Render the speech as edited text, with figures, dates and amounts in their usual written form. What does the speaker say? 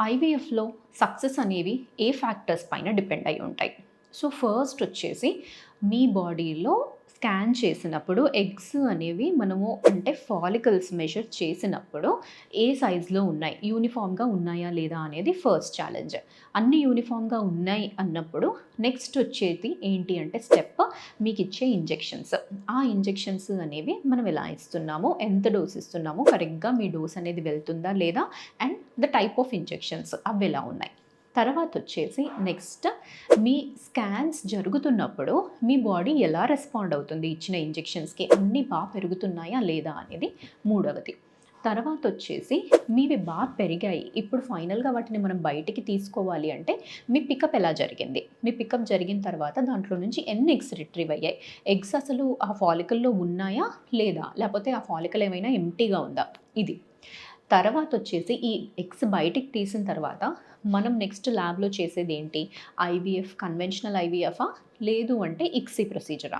ఐవీఎఫ్‌లో success అనేవి ఏ factors పైన depend అయ్యి ఉంటాయి. సో, ఫస్ట్ వచ్చేసి మీ బాడీలో స్కాన్ చేసినప్పుడు ఎగ్స్ అనేవి మనము అంటే ఫాలికల్స్ మెజర్ చేసినప్పుడు ఏ సైజ్‌లో ఉన్నాయి, యూనిఫార్మ్‌గా ఉన్నాయా లేదా అనేది ఫస్ట్ ఛాలెంజ్. అన్నీ యూనిఫార్మ్‌గా ఉన్నాయి అన్నప్పుడు నెక్స్ట్ వచ్చేది ఏంటి అంటే స్టెప్ మీకిచ్చే ఇంజెక్షన్స్. ఆ ఇంజెక్షన్స్ అనేవి మనం ఎలా ఇస్తున్నాము, ఎంత డోస్ ఇస్తున్నాము, కరెక్ట్‌గా మీ డోస్ అనేది వెళ్తుందా లేదా and the type of injections అవి ఎలా ఉన్నాయి. తర్వాత వచ్చేసి నెక్స్ట్ మీ స్కాన్స్ జరుగుతున్నప్పుడు మీ బాడీ ఎలా రెస్పాండ్ అవుతుంది ఇచ్చిన ఇంజెక్షన్స్‌కి అన్నీ పెరుగుతున్నాయా లేదా అనేది మూడవది. తర్వాత వచ్చేసి మీవి పెరిగాయి. ఇప్పుడు ఫైనల్‌గా వాటిని మనం బయటికి తీసుకోవాలి అంటే మీ పికప్ ఎలా జరిగింది? మీ పికప్ జరిగిన తర్వాత దాంట్లో నుంచి ఎన్ని ఎగ్స్ రిట్రీవ్ అయ్యాయి? ఎగ్స్ అసలు ఆ ఫాలికల్‌లో ఉన్నాయా? లేదా? లేపోతే ఆ ఫాలికల్ ఏమైనా ఎంప్టీగా ఉందా? ఇది. తర్వాతొచ్చేసి ఈ ఎగ్స్ బయటికి తీసిన తర్వాత మనం నెక్స్ట్ ల్యాబ్‌లో చేసేదేంటి? IVF conventional ఐవీఎఫా? లేదు అంటే ఇక్సీ ప్రొసీజరా?